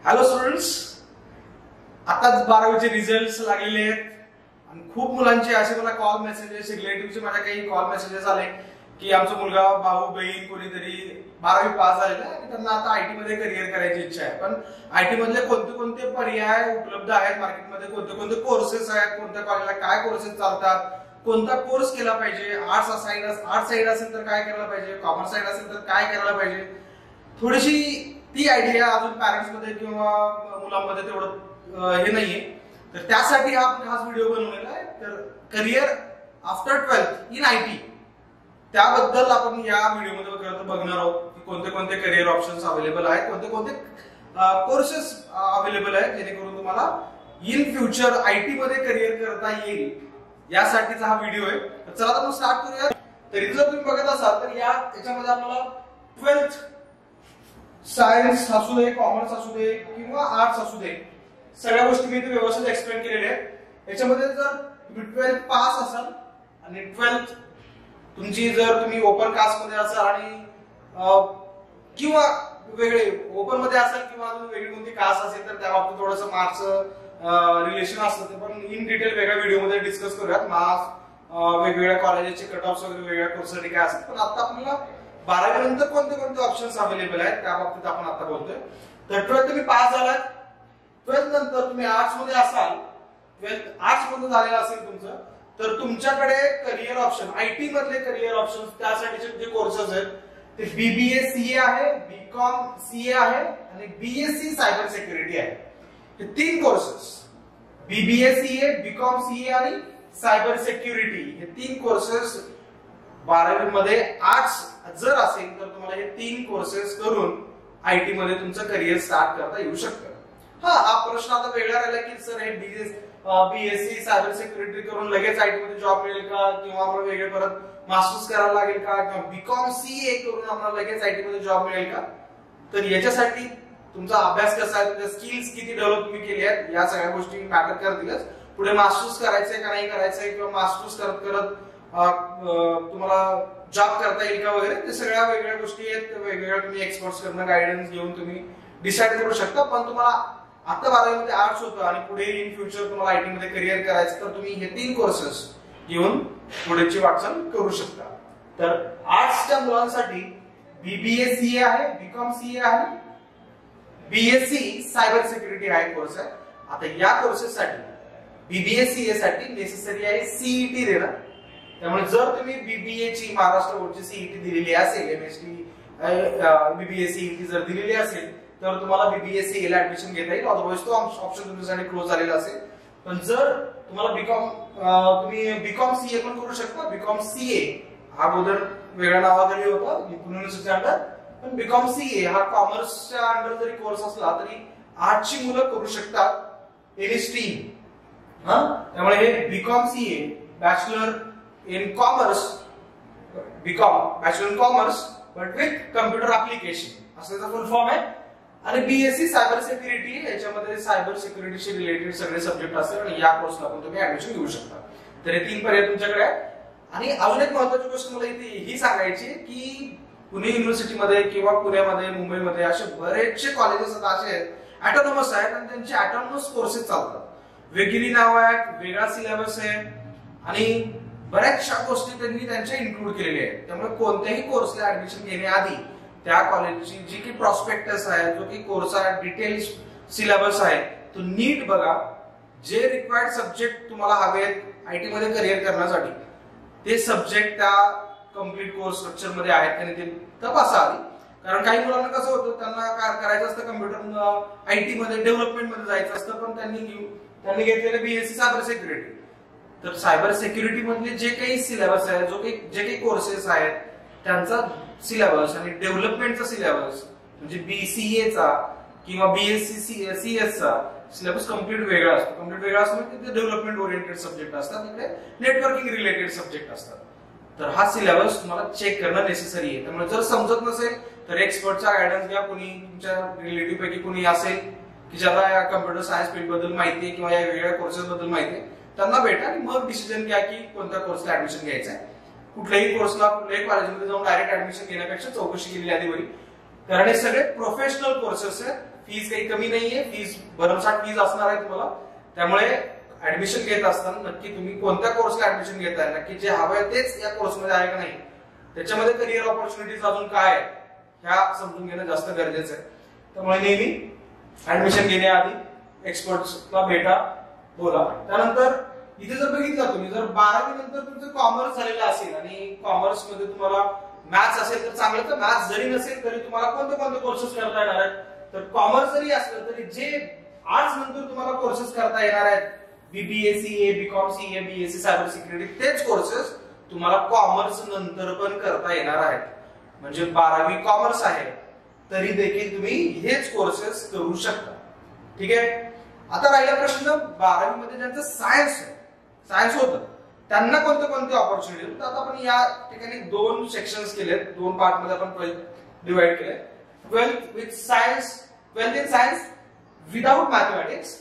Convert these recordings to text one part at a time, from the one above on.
Hello students, आताच 12वीचे results लागलेले आहेत आणि खूप मुलांचे असे मला कॉल मेसेजेस, रिलेटिव्हचे माझ्या काही कॉल मेसेजेस आले की आमचा मुलगा, भाऊ, बहीण कोणीतरी 12वी पास झालेला आहे आणि त्यांना आता आयटी मध्ये करिअर करायची इच्छा आहे. पण आयटी मधले कोणते कोणते पर्याय उपलब्ध आहेत मार्केटमध्ये, कोणते कोणते कोर्सेस आहेत, कोणत्या कॉलेजला काय कोर्सेस चालतात, कोणता कोर्स केला पाहिजे, आर्ट साइड असेल तर काय करायला पाहिजे, कॉमर्स साइड असेल तर काय करायला पाहिजे, थोडीशी ती आयडिया अजून पॅरेंट्स मध्ये किंवा मुलांमध्ये तेवढं हे नाहीये. तर त्यासाठी हा खास व्हिडिओ बनवलेला आहे. तर career after 12th in IT, त्याबद्दल आपण या व्हिडिओमध्ये बघणार आहोत की कोणते कोणते करिअर ऑप्शन्स अवेलेबल आहेत, कोणते कोणते कोर्सेस अवेलेबल आहेत जेणेकरून तुम्हाला इन फ्युचर आयटी मध्ये करिअर करता येईल, यासाठीचा हा व्हिडिओ आहे. तर चला आपण स्टार्ट करूया. तरी जर तुम्ही बघत असाल तर याच्यामध्ये आपल्याला 12th सायन्स असू दे, कॉमर्स असू दे किंवा आर्ट्स असू दे, सगळ्या गोष्टी मी इथे व्यवस्थित एक्सप्लेन केलेल्या आहेत. याच्यामध्ये जर तुम्ही 12th पास असाल आणि 12th तुमची जर तुम्ही ओपन कास्ट मध्ये असाल आणि किंवा वेगळे ओपन मध्ये असाल किंवा वेगळी कोणती कास्ट असेल तर त्या बाबतीत थोडंसं मार्क्स रिलेशन असतं, ते पण इन डिटेल वेगळ्या व्हिडिओमध्ये डिस्कस करूयात. मार्क्स, वेगवेगळ्या कॉलेजेसचे कट ऑफ्स वगैरे वेगळ्या कोर्ससाठी काय असतात. पण आता आपल्याला 12वी नंतर कोणते कोणते ऑप्शन्स अवेलेबल आहेत त्या बाबतीत आपण आता बोलतोय. तर 12th तुम्ही पास झालात, 12th नंतर तुम्ही आर्ट्स मध्ये असाल, 12th आर्ट्स मध्ये झालेलं असेल तुमचं, तर तुमच्याकडे करिअर ऑप्शन, आयटी मधले करिअर ऑप्शन, त्यासाठीचे जे कोर्सेस आहेत ते बीबीए सीए आहे, बीकॉम सीए आहे आणि बीएससी सायबर सिक्युरिटी आहे. हे 3 courses, BBA CA, BCom CA आणि सायबर सिक्युरिटी, हे 3 कोर्सेस 12वी मध्ये आर्ट्स जर असेल तर तुम्हाला हे 3 कोर्सेस करून आयटी मध्ये तुमचं करिअर स्टार्ट करता येऊ शकतं. हा प्रश्न आता वेगळा राहिला की सर हे बीएससी सायबर सिक्युरिटी करून लगेच आयटी मध्ये जॉब मिळेल का, किंवा आम्हाला वेगळे परत मास्टर्स करायला लागेल का, किंवा बीकॉम सीए करून आम्हाला लगेच आयटी मध्ये जॉब मिळेल का. तर याच्यासाठी तुमचा अभ्यास कसा आहे, तुमच्या स्किल्स किती डेव्हलप तुम्ही केली आहेत, या सगळ्या गोष्टी मॅटर करतीलच. पुढे मास्टर्स करायचंय का नाही करायचंय, किंवा मास्टर्स करत करत तुम्हाला जॉब करता येईल का वगैरे, ते सगळ्या वेगळ्या गोष्टी आहेत. वेगवेगळ्या तुम्ही एक्सपर्ट्स कडनं गायडन्स घेऊन तुम्ही डिसाईड करू शकता. पण तुम्हाला आता 12वी मध्ये आर्ट्स होतं आणि पुढे इन फ्युचर तुम्हाला आयटी मध्ये करिअर करायचं तर तुम्ही हे 3 कोर्सेस घेऊन पुढेची वाटचाल करू शकता. तर आर्ट्सच्या मुलांसाठी बीबीए सीए आहे, बीकॉम सीए आहे, बीएससी सायबर सिक्युरिटी हा कोर्स आहे. आता या कोर्सेससाठी बीबीए सीए साठी नेसेसरी आहे सीईटी देणं. त्यामुळे जर तुम्ही बीबीए ची महाराष्ट्र बोर्डची सीईटी दिलेली असेल, एमएसटी बीबीए सीईटी जर दिलेली असेल तर तुम्हाला बीबीए सीए ला ऍडमिशन घेता येईल. अदरवाइज तो ऑप्शन तुमच्यासाठी क्लोज झालेला असेल. पण जर तुम्हाला तुम्ही बीकॉम सीए पण करू शकता. बीकॉम सीए हा अगोदर वेगळ्या नावाखाली होता युनिव्हर्सिटी अंडर, पण बीकॉम सीए हा कॉमर्सच्या अंडर जरी कोर्स असला तरी आर्टची मुलं करू शकतात एनी स्ट्रीम. त्यामुळे हे BCom CA, bachelor in commerce, BCom bachelor in commerce but with computer application असं त्याचा फुल फॉर्म आहे. आणि बीएससी सायबर सिक्युरिटी, याच्यामध्ये सायबर सिक्युरिटीशी रिलेटेड सगळे सब्जेक्ट असतात आणि या कोर्सला पण तुम्ही ऍडमिशन घेऊ शकता. तर हे 3 पर्याय तुमच्याकडे आहे. आणि अजून एक महत्वाची गोष्ट मला इथे ही सांगायची की पुणे युनिव्हर्सिटीमध्ये किंवा पुण्यामध्ये, मुंबईमध्ये असे बरेचसे कॉलेजेस असे आहेत, ऑटोनॉमस आहेत आणि त्यांचे ऑटोनॉमस कोर्सेस चालतात. वेगळी नाव आहेत, वेगळा सिलेबस आहे आणि बऱ्याचशा गोष्टी त्यांनी त्यांच्या इन्क्लूड केलेल्या आहेत. त्यामुळे कोणत्याही कोर्सला ऍडमिशन घेण्याआधी त्या कॉलेजची जी की प्रॉस्पेक्टस आहे, जो की कोर्सचा डिटेल सिलेबस आहे, तो नीट बघा. जे रिक्वायर्ड सब्जेक्ट तुम्हाला हवे आहेत आयटी मध्ये करिअर करण्यासाठी, ते सब्जेक्ट त्या कम्प्लीट कोर्स स्ट्रक्चर मध्ये आहेत आणि ते तपासा आधी. कारण काही मुलांना कसं होतं, त्यांना करायचं असतं कम्प्युटर आयटी मध्ये डेव्हलपमेंट मध्ये जायचं असतं, पण त्यांनी घेतलेलं बीएससी सायबर सिक्युरिटी. तर सायबर सिक्युरिटी मधले जे काही सिलेबस आहे, जे काही कोर्सेस आहेत, त्यांचा सिलेबस आणि डेव्हलपमेंटचा सिलेबस म्हणजे बीसीए चा किंवा बीएससी सीएस चा सिलेबस कम्प्लीट वेगळा असतो. कम्प्लीट वेगळा असतो म्हणजे ते डेव्हलपमेंट ओरिएंटेड सब्जेक्ट असतात, तिकडे नेटवर्किंग रिलेटेड सब्जेक्ट असतात. तर हा सिलेबस तुम्हाला चेक करणं नेसेसरी आहे. त्यामुळे जर समजत नसेल तर एक्सपर्टचा गायडन्स घ्या. कोणी तुमच्या रिलेटिव्ह पैकी कोणी असेल की ज्याला या कम्प्युटर सायन्स फील्ड बद्दल माहिती आहे किंवा या वेगळ्या कोर्सेस बद्दल माहिती आहे, त्यांना भेटा आणि मग डिसिजन घ्या की कोणत्या कोर्सला ऍडमिशन घ्यायचं आहे. कुठल्याही कोर्सला कुठल्याही कॉलेजमध्ये जाऊन डायरेक्ट ऍडमिशन घेण्यापेक्षा चौकशी केलेली आधी बरी. कारण हे सगळे प्रोफेशनल कोर्सेस आहेत, फीज काही कमी नाहीये, फीज भरमसाठ फीज असणार आहे तुम्हाला. त्यामुळे ऍडमिशन घेत असताना नक्की तुम्ही कोणत्या कोर्सला ऍडमिशन घेताय, नक्की जे हवंय तेच या कोर्समध्ये आहे का नाही, त्याच्यामध्ये करिअर ऑपॉर्च्युनिटीज अजून काय आहे ह्या समजून घेणं जास्त गरजेचं आहे. त्यामुळे नेहमी ऍडमिशन घेण्याआधी एक्सपर्ट्सला भेटा, बोला. त्यानंतर इथे जर बघितलं तुम्ही, जर 12वी नंतर तुमचं कॉमर्स झालेलं असेल आणि कॉमर्स मध्ये तुम्हाला मॅथ्स असेल तर चांगलं, तर मॅथ्स जरी नसेल तरी तुम्हाला कोणते कोणते कोर्सेस करता येणार आहेत. तर कॉमर्स जरी असलं तरी जे आर्ट्स नंतर तुम्हाला कोर्सेस करता येणार आहेत, BBA CA, BCom CA, BSc cyber security, तेच कोर्सेस तुम्हाला कॉमर्स नंतर पण करता येणार आहेत. म्हणजे 12वी कॉमर्स आहे तरी देखील तुम्ही हेच कोर्सेस करू शकता. ठीक आहे. आता राहिला प्रश्न 12वी मध्ये ज्यांचं सायन्स होतं त्यांना कोणते कोणते ऑपॉर्च्युनिटी. तर आता आपण या ठिकाणी 2 सेक्शन्स केलेत, 2 पार्ट मध्ये आपण डिवाइड केले. 12th in science without mathematics,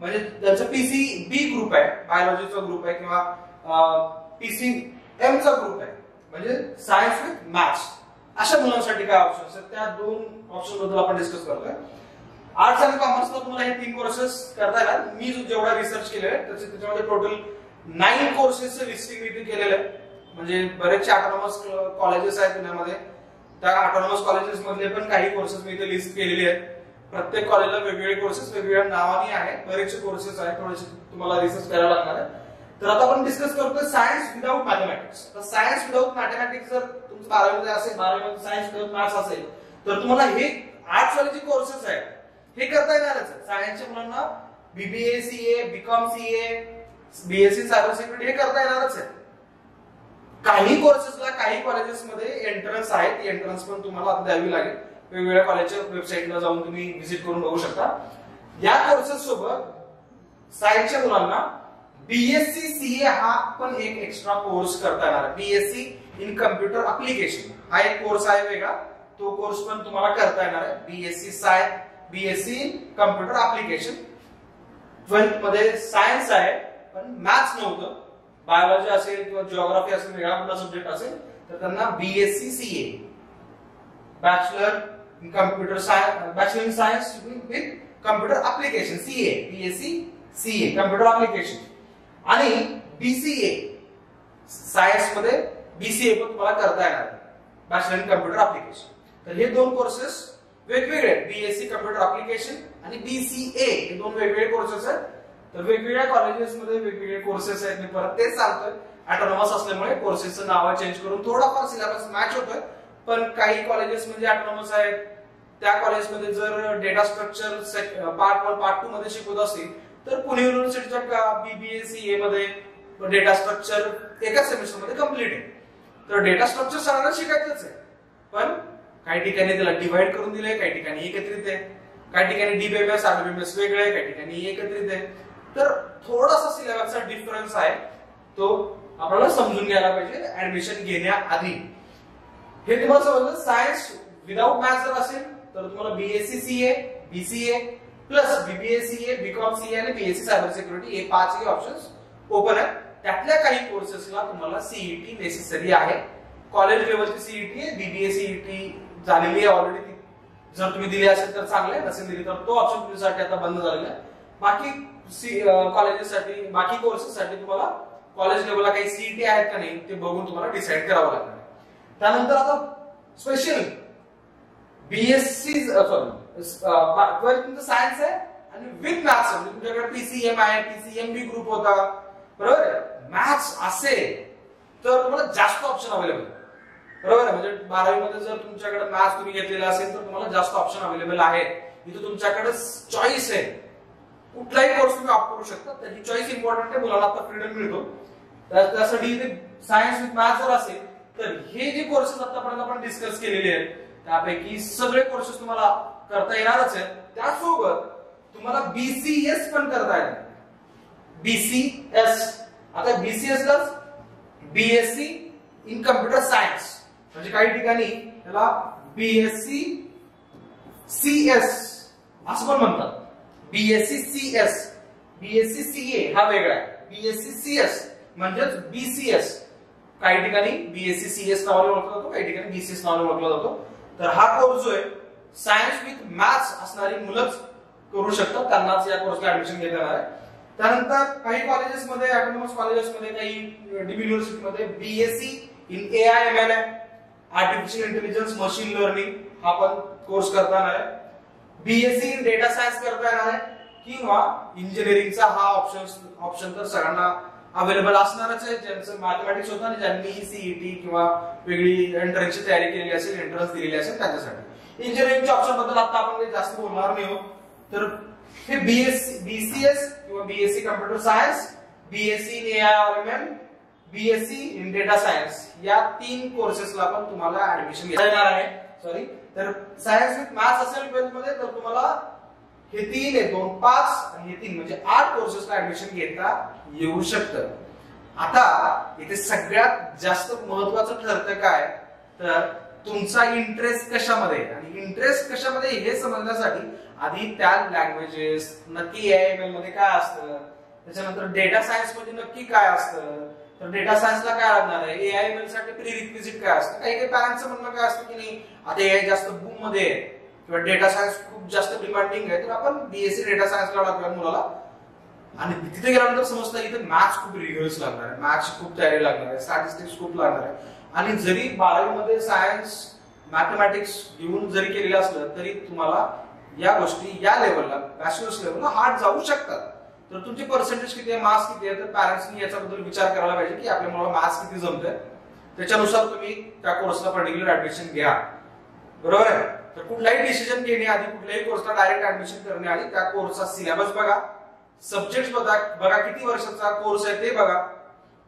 म्हणजे ज्यांचा PCB ग्रुप आहे, बायोलॉजीचा ग्रुप आहे, किंवा PCM चा ग्रुप आहे, म्हणजे सायन्स विथ मॅथ्स, अशा मुलांसाठी काय ऑप्शन्स आहेत त्या 2 ऑप्शन बद्दल आपण डिस्कस करतोय. आर्ट्स आणि कॉमर्सला तुम्हाला हे 3 कोर्सेस करता येणार. मी जेवढा रिसर्च केलेला आहे त्याच्यामध्ये टोटल 9 कोर्सेसचं लिस्टिंग इथे केलेलं आहे. म्हणजे बरेचसे ऑटोनॉमस कॉलेजेस आहेत पुण्यामध्ये, त्या ऑटोनॉमस कॉलेजेस मधले पण काही कोर्सेस मी इथे लिस्ट केलेले आहेत. प्रत्येक कॉलेजला वेगवेगळे कोर्सेस वेगवेगळ्या नावाने आहेत, बरेचसे कोर्सेस आहेत, थोडेसे तुम्हाला रिसर्च करायला लागणार आहे. तर आता आपण डिस्कस करतोय सायन्स विदाउट मॅथमॅटिक्स. तर सायन्स विदाउट मॅथमॅटिक्स जर तुमचं 12वी मध्ये असेल, 12वी मध्ये सायन्स विदाउट मॅथ्स असेल, तर तुम्हाला हे आर्ट्स वाले जे कोर्सेस आहेत हे करता येणारच आहे. सायन्सच्या मुलांना BBA CA, BCom CA, BSc cyber security हे करता येणारच आहे. काही कोर्सेसला काही कॉलेजेसमध्ये एंट्रन्स आहे, ती एंट्रन्स पण तुम्हाला आता द्यावी लागेल. वेगवेगळ्या कॉलेजच्या वेबसाईटला जाऊन तुम्ही व्हिजिट करून बघू शकता. या कोर्सेस सोबत सायन्सच्या मुलांना बीएससी सीए हा पण एक एक्स्ट्रा कोर्स करता येणार आहे. बीएससी इन कम्प्युटर अप्लिकेशन हा एक कोर्स आहे वेगळा, तो कोर्स पण तुम्हाला करता येणार आहे. BSc in computer application. 12th मध्ये सायन्स आहे पण मॅथ्स नव्हतं, बायोलॉजी असेल किंवा जिओग्राफी असेल, वेगळा कुठला सब्जेक्ट असेल तर त्यांना BSc CA, bachelor in computer science, bachelor in science with computer application, CA, BSc CA computer application, आणि बीसीए सायन्स मध्ये बीसीए पण तुम्हाला करता येणार आहे, बॅचलर इन कम्प्युटर अप्लिकेशन. तर हे 2 कोर्सेस वेगवेगळे, बीएससी कम्प्युटर अप्लिकेशन आणि बीसीए, हे 2 वेगवेगळे कोर्सेस आहेत. तर वेगवेगळ्या कॉलेजेसमध्ये वेगवेगळे कोर्सेस आहेत. मी परत तेच सांगतोय, ऑटोनॉमस असल्यामुळे कोर्सेसचं नाव चेंज करून थोडाफार सिलेबस मॅच होतोय. पण काही कॉलेजेस म्हणजे ऑटोनॉमस आहेत, त्या कॉलेजमध्ये जर डेटा स्ट्रक्चर पार्ट 1 पार्ट 2 मध्ये शिकवत असतील तर पुणे युनिव्हर्सिटीच्या बीबीए सीए मध्ये डेटा स्ट्रक्चर एकाच सेमिस्टर मध्ये कम्प्लीट आहे. तर डेटा स्ट्रक्चर सगळ्यांना शिकायचंच आहे, पण काही ठिकाणी त्याला डिवाइड करून दिलंय, काही ठिकाणी एकत्रित आहे, काही ठिकाणी डीबीएमएस आरबीएमएस वेगळे आहे, काही ठिकाणी एकत्रित आहे. तर थोडासा सिलेबसचा डिफरन्स आहे, तो आपल्याला समजून घ्यायला पाहिजे ऍडमिशन घेण्याआधी. हे तुम्हाला समजलं. सायन्स विदाउट मॅथ्स जर असेल तर तुम्हाला BSc CA, BCA plus BBA CA, BCom CA आणि बीएससी सायबर सिक्युरिटी हे 5 ऑप्शन्स ओपन आहेत. त्यातल्या काही कोर्सेसला तुम्हाला सीईटी नेसेसरी आहे. कॉलेज लेवलची सीईटी आहे, बीबीए सीईटी झालेली आहे ऑलरेडी. जर तुम्ही दिली असेल तर चांगलं आहे, नसेल दिली तर तो ऑप्शन तुमच्यासाठी आता बंद झालेला आहे. बाकी कॉलेजेससाठी, बाकी कोर्सेससाठी तुम्हाला कॉलेज लेवलला काही सीईटी आहेत का नाही ते बघून तुम्हाला डिसाईड करावं लागणार आहे. त्यानंतर आता स्पेशल बीएससी तुमचं सायन्स आहे आणि विथ मॅथ्स, म्हणजे तुमच्याकडे पीसीएम आहे, पीसीएमबी ग्रुप होता, बरोबर आहे. मॅथ्स असेल तर तुम्हाला जास्त ऑप्शन अवेलेबल, बरोबर आहे. म्हणजे 12वी मध्ये जर तुमच्याकडे मॅथ्स तुम्ही घेतलेला असेल तर तुम्हाला जास्त ऑप्शन अवेलेबल आहे. इथे तुमच्याकडे चॉईस आहे, कुठलाही कोर्स तुम्ही ऑप्ट करू शकता. तर ही चॉईस इम्पॉर्टंट आहे, मुलांना आता फ्रीडम मिळतो. त्यासाठी इथे सायन्स विथ मॅथ्स जर असेल तर हे जे कोर्सेस आतापर्यंत आपण डिस्कस केलेले आहेत त्यापैकी सगळे कोर्सेस तुम्हाला करता येणारच आहेत. त्यासोबत तुम्हाला बीसीएस पण करता येणार. बीसीएस, आता बीसीएस ला बीएससी इन कम्प्युटर सायन्स, म्हणजे काही ठिकाणी त्याला बीएससी सीएस असं पण म्हणतात. बीएससी सीएस, बीएससी सीए हा वेगळा आहे, बीएससी सीएस म्हणजेच बीसीएस. काही ठिकाणी बीएससी सीएस नावाने ओळखला जातो, काही ठिकाणी बीसीएस नावाने ओळखला जातो. तर हा कोर्स जो आहे सायन्स विथ मॅथ्स असणारी मुलंच करू शकतात, त्यांनाच या कोर्सला ऍडमिशन घेता येणार आहे. त्यानंतर काही कॉलेजेसमध्ये, ऑटोनॉमस कॉलेजेसमध्ये, काही डीम्ड युनिव्हर्सिटीमध्ये बीएससी इन AIML आहे, आर्टिफिशियल इंटेलिजन्स मशीन लर्निंग हा पण कोर्स करता येणार आहे. बीएससी इन डेटा सायन्स करता येणार आहे, किंवा इंजिनिअरिंगचा हा ऑप्शन तर सगळ्यांना अवेलेबल असणारच आहे, ज्यांचं मॅथमॅटिक्स होतं आणि ज्यांनी सीईटी किंवा वेगळी एंट्रन्सची तयारी केलेली असेल, एंट्रन्स दिलेली असेल त्यांच्यासाठी. इंजिनिअरिंगच्या ऑप्शन बद्दल आता आपण काही जास्त बोलणार नाही आहोत. तर हे BCS किंवा BSc computer science, BSc in AIML, BSc in data science या 3 कोर्सेसला पण तुम्हाला ऍडमिशन घेता येणार आहे. सॉरी, तर सायन्स विथ मॅथ्स असेल 12th मध्ये तर तुम्हाला हे 3 आहे, 2 5 आणि हे 3 म्हणजे 8 कोर्सेसला ऍडमिशन घेता येऊ शकतं. आता इथे सगळ्यात जास्त महत्वाचं ठरतं काय, तर तुमचा इंटरेस्ट कशामध्ये, आणि इंटरेस्ट कशामध्ये हे समजण्यासाठी आधी त्या लँग्वेजेस नक्की AIML मध्ये काय असतं, त्याच्यानंतर डेटा सायन्स मध्ये नक्की काय असतं, तर डेटा सायन्सला काय लागणार आहे, AIML साठी प्रीरिक्विजिट काय असतं. काही काही पॅरेंट्सचं म्हणणं काय असतं की नाही आता AI जास्त बूम मध्ये आहे किंवा डेटा सायन्स खूप जास्त डिमांडिंग आहे, तर आपण बीएससी डेटा सायन्सला टाकूया मुलाला. आणि तिथे गेल्यानंतर समजतं इथे मॅथ्स खूप रिगरस लागणार आहे, मॅथ्स खूप तयारी लागणार आहे, स्टॅटिस्टिक्स खूप लागणार आहे. आणि जरी 12वी मध्ये सायन्स मॅथमॅटिक्स घेऊन जरी केलेलं असलं तरी तुम्हाला या गोष्टी या लेवलला, बॅचलर्स लेवलला हार्ड जाऊ शकतात. तर तुमचे पर्सेंटेज किती आहे, मार्क्स किती आहे, तर पॅरेंट्सनी याच्याबद्दल विचार करायला पाहिजे की आपल्या मुलाला मार्क्स किती जमतंय, त्याच्यानुसार तुम्ही त्या कोर्सला पर्टिक्युलर ऍडमिशन घ्या. बरोबर आहे. तर कुठलाही डिसिजन घेण्याआधी, कुठल्याही कोर्सला डायरेक्ट ऍडमिशन करण्याआधी त्या कोर्सचा सिलेबस बघा, सब्जेक्ट बघा, किती वर्षाचा कोर्स आहे ते बघा,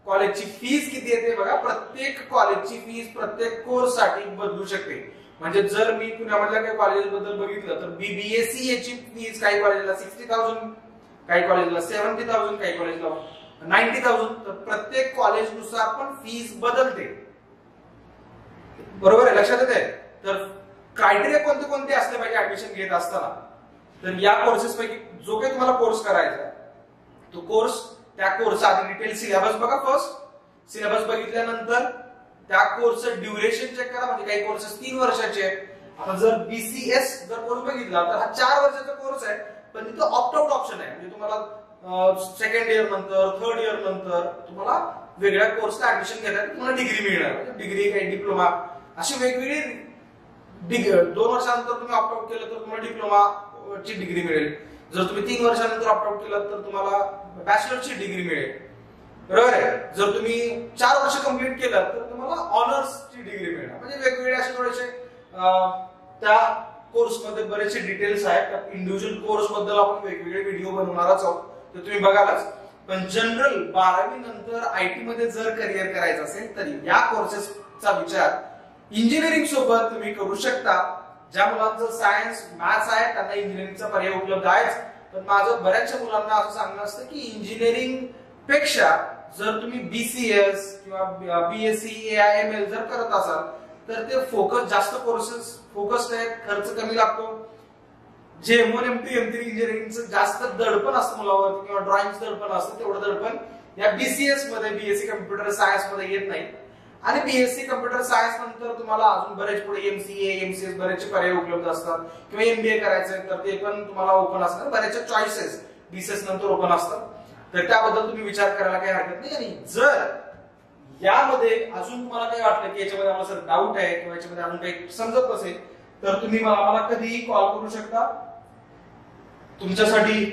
कॉलेजची फीस किती आहे ते बघा. प्रत्येक कॉलेजची फीस प्रत्येक कोर्ससाठी बदलू शकते. म्हणजे जर मी पुण्यामधल्या काही कॉलेज बद्दल बघितलं तर BSc याची फीस काही कॉलेजला 60,000, काही कॉलेजला 70,000, काही कॉलेजला 90,000. तर प्रत्येक कॉलेजनुसार पण फीस बदलते. बरोबर आहे, लक्षात येते. तर क्रायटेरिया कोणते कोणते असले पाहिजे ऍडमिशन घेत असताना, तर या कोर्सेस पैकी जो काही तुम्हाला कोर्स करायचा आहे तो कोर्स, त्या कोर्सचा आधी डिटेल सिलेबस बघा. फर्स्ट सिलेबस बघितल्यानंतर त्या कोर्सचं ड्युरेशन चेक करा. म्हणजे काही कोर्सेस 3 वर्षाचे आहेत. आता जर BCS जर कोर्स बघितला तर हा 4 वर्षाचा कोर्स आहे, पण तिथं ऑप्ट आउट ऑप्शन आहे. म्हणजे तुम्हाला सेकंड इयर नंतर, थर्ड इयर नंतर तुम्हाला वेगळ्या कोर्सला ऍडमिशन घेण्यात तुम्हाला डिग्री मिळणार. डिग्री, काही डिप्लोमा, अशी वेगवेगळी 2 वर्षानंतर तुम्ही ऑप्ट आउट केलं तर तुम्हाला डिप्लोमाची डिग्री मिळेल. जर तुम्ही 3 वर्षानंतर ऑप्ट आउट केलं तर तुम्हाला बॅचलरची डिग्री मिळेल. बरोबर आहे. जर तुम्ही 4 वर्ष कंप्लीट केलं तर तुम्हाला ऑनर्सची डिग्री मिळणार. म्हणजे वेगवेगळे असे थोडेसे त्या कोर्समध्ये बरेचसे डिटेल्स आहेत. त्या इंडिव्हिज्युअल कोर्स बद्दल आपण वेगवेगळे व्हिडिओ बनवणारच आहोत, ते तुम्ही बघालच. पण जनरल 12वी नंतर IT मध्ये जर करिअर करायचं असेल तर या कोर्सेसचा विचार इंजिनिअरिंग सोबत तुम्ही करू शकता. ज्या मुलांचं सायन्स मॅथ्स आहे त्यांना इंजिनिअरिंगचा पर्याय उपलब्ध आहेच. पण माझं बऱ्याचशा मुलांना असं सांगणं असतं की इंजिनिअरिंग पेक्षा जर तुम्ही BCS किंवा BSc AIML जर करत असाल तर ते फोकस जास्त कोर्सेस फोकस्ड आहेत, खर्च कमी लागतो. जे M1 M2 M3 इंजिनिअरिंगचं जास्त दडपण असतं मुलावरती किंवा ड्रॉइंगचं दडपण असतं, तेवढं दडपण या BCS मध्ये, BSc कम्प्युटर सायन्स मध्ये येत नाही. आणि BSc कम्प्युटर सायन्स नंतर तुम्हाला अजून बरेच पुढे MCA MCS बरेचसे पर्याय उपलब्ध असतात. किंवा MBA करायचं तर ते पण तुम्हाला ओपन असतात. बरेचसे चॉईसेस BCS नंतर ओपन असतात. तर त्याबद्दल तुम्ही विचार करायला काही हरकत नाही. आणि जर यामध्ये अजून तुम्हाला काही वाटलं की याच्यामध्ये आम्हाला सर डाऊट आहे किंवा याच्यामध्ये अजून काही समजत नसेल तर तुम्ही मला कधीही कॉल करू शकता. तुमच्यासाठी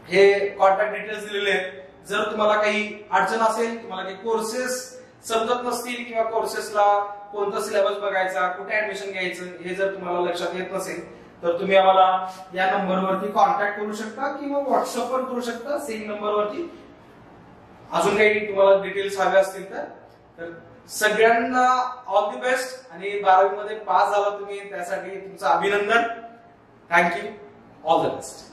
हे कॉन्टॅक्ट डिटेल्स दिलेले आहेत. जर तुम्हाला काही अडचण असेल, तुम्हाला काही कोर्सेस समजत नसतील किंवा कोर्सेसला कोणता सिलेबस बघायचा, कुठे ऍडमिशन घ्यायचं हे जर तुम्हाला लक्षात येत नसेल तर तुम्ही आम्हाला या नंबरवरती कॉन्टॅक्ट करू शकता किंवा व्हॉट्सअपवर करू शकता, सेम नंबरवरती. अजून काही तुम्हाला डिटेल्स हवे असतील तर सगळ्यांना ऑल दी बेस्ट. आणि 12वी मध्ये पास झाला तुम्ही त्यासाठी तुमचं अभिनंदन. थँक्यू. All the best.